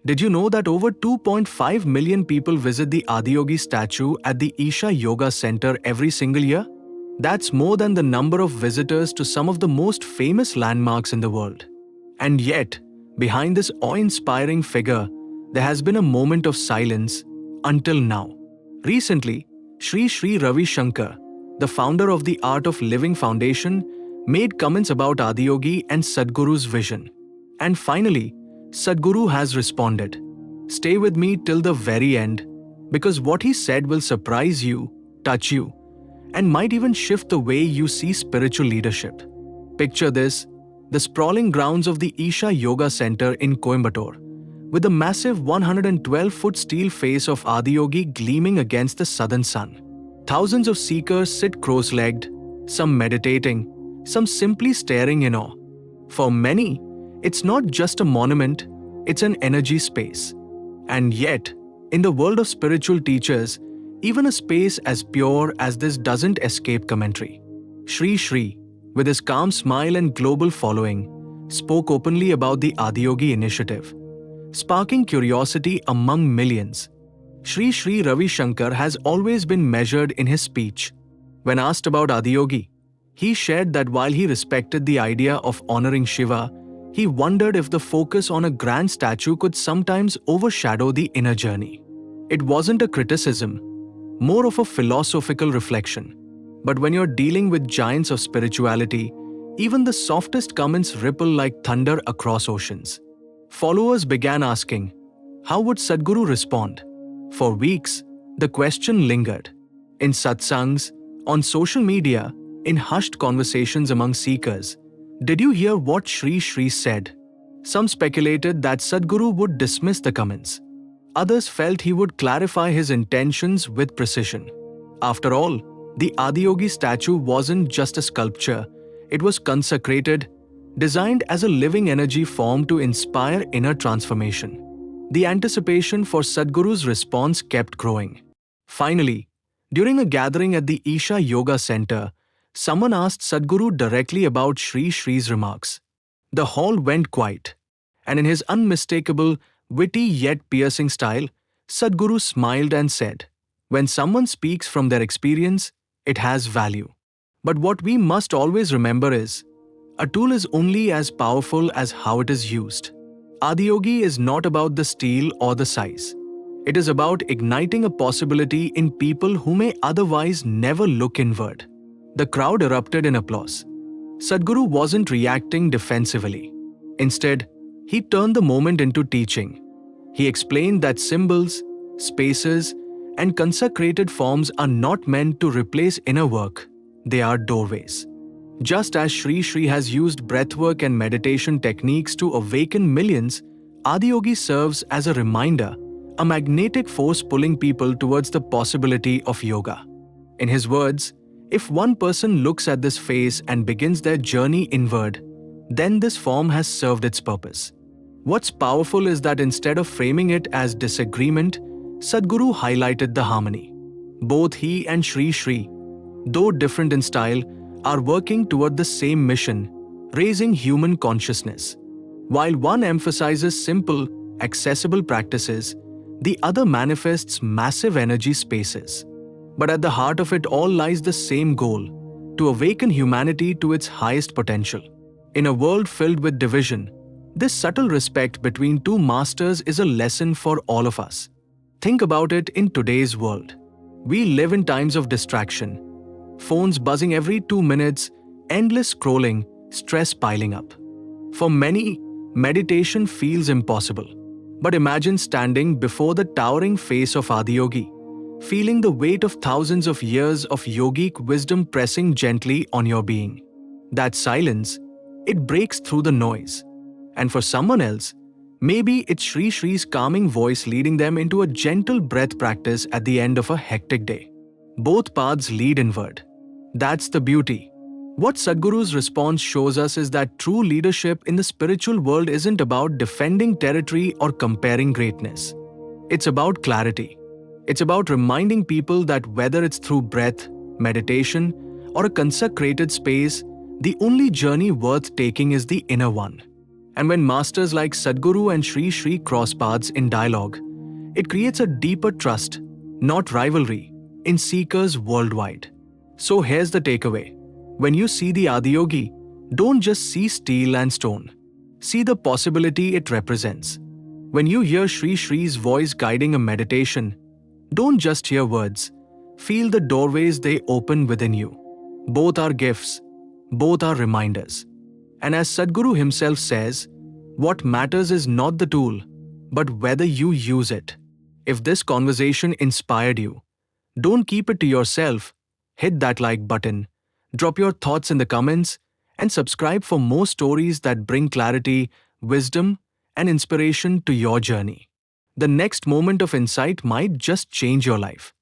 Did you know that over 2.5 million people visit the Adiyogi statue at the Isha Yoga Center every single year? That's more than the number of visitors to some of the most famous landmarks in the world. And yet, behind this awe-inspiring figure, there has been a moment of silence until now. Recently, Sri Ravi Shankar, the founder of the Art of Living Foundation, made comments about Adiyogi and Sadhguru's vision. And finally, Sadhguru has responded. Stay with me till the very end, because what he said will surprise you, touch you, and might even shift the way you see spiritual leadership. Picture this: the sprawling grounds of the Isha Yoga Center in Coimbatore, with the massive 112-foot steel face of Adiyogi gleaming against the southern sun. Thousands of seekers sit cross-legged, some meditating, some simply staring in awe. For many, it's not just a monument, it's an energy space. And yet, in the world of spiritual teachers, even a space as pure as this doesn't escape commentary. Sri, with his calm smile and global following, spoke openly about the Adiyogi initiative, sparking curiosity among millions. Sri Ravi Shankar has always been measured in his speech. When asked about Adiyogi, he shared that while he respected the idea of honoring Shiva, he wondered if the focus on a grand statue could sometimes overshadow the inner journey. It wasn't a criticism, more of a philosophical reflection. But when you're dealing with giants of spirituality, even the softest comments ripple like thunder across oceans. Followers began asking, how would Sadhguru respond? For weeks, the question lingered. In satsangs, on social media, in hushed conversations among seekers, did you hear what Sri said? Some speculated that Sadhguru would dismiss the comments. Others felt he would clarify his intentions with precision. After all, the Adiyogi statue wasn't just a sculpture, it was consecrated, designed as a living energy form to inspire inner transformation. The anticipation for Sadhguru's response kept growing. Finally, during a gathering at the Isha Yoga Center, someone asked Sadhguru directly about Sri's remarks. The hall went quiet, and in his unmistakable, witty yet piercing style, Sadhguru smiled and said, "When someone speaks from their experience, it has value. But what we must always remember is, a tool is only as powerful as how it is used." Adiyogi is not about the steel or the size. It is about igniting a possibility in people who may otherwise never look inward. The crowd erupted in applause. Sadhguru wasn't reacting defensively. Instead, he turned the moment into teaching. He explained that symbols, spaces, and consecrated forms are not meant to replace inner work. They are doorways. Just as Sri has used breathwork and meditation techniques to awaken millions, Adiyogi serves as a reminder, a magnetic force pulling people towards the possibility of yoga. In his words, if one person looks at this face and begins their journey inward, then this form has served its purpose. What's powerful is that instead of framing it as disagreement, Sadhguru highlighted the harmony. Both he and Sri, though different in style, are working toward the same mission, raising human consciousness. While one emphasizes simple, accessible practices, the other manifests massive energy spaces. But at the heart of it all lies the same goal: to awaken humanity to its highest potential. In a world filled with division, this subtle respect between two masters is a lesson for all of us. Think about it in today's world. We live in times of distraction. Phones buzzing every 2 minutes, endless scrolling, stress piling up. For many, meditation feels impossible. But imagine standing before the towering face of Adiyogi, feeling the weight of thousands of years of yogic wisdom pressing gently on your being. That silence, it breaks through the noise. And for someone else, maybe it's Sri's calming voice leading them into a gentle breath practice at the end of a hectic day. Both paths lead inward. That's the beauty. What Sadhguru's response shows us is that true leadership in the spiritual world isn't about defending territory or comparing greatness. It's about clarity. It's about reminding people that whether it's through breath, meditation, or a consecrated space, the only journey worth taking is the inner one. And when masters like Sadhguru and Sri cross paths in dialogue, it creates a deeper trust, not rivalry, in seekers worldwide. So here's the takeaway. When you see the Adiyogi, don't just see steel and stone. See the possibility it represents. When you hear Sri's voice guiding a meditation, don't just hear words. Feel the doorways they open within you. Both are gifts. Both are reminders. And as Sadhguru himself says, what matters is not the tool, but whether you use it. If this conversation inspired you, don't keep it to yourself. Hit that like button, drop your thoughts in the comments, and subscribe for more stories that bring clarity, wisdom, and inspiration to your journey. The next moment of insight might just change your life.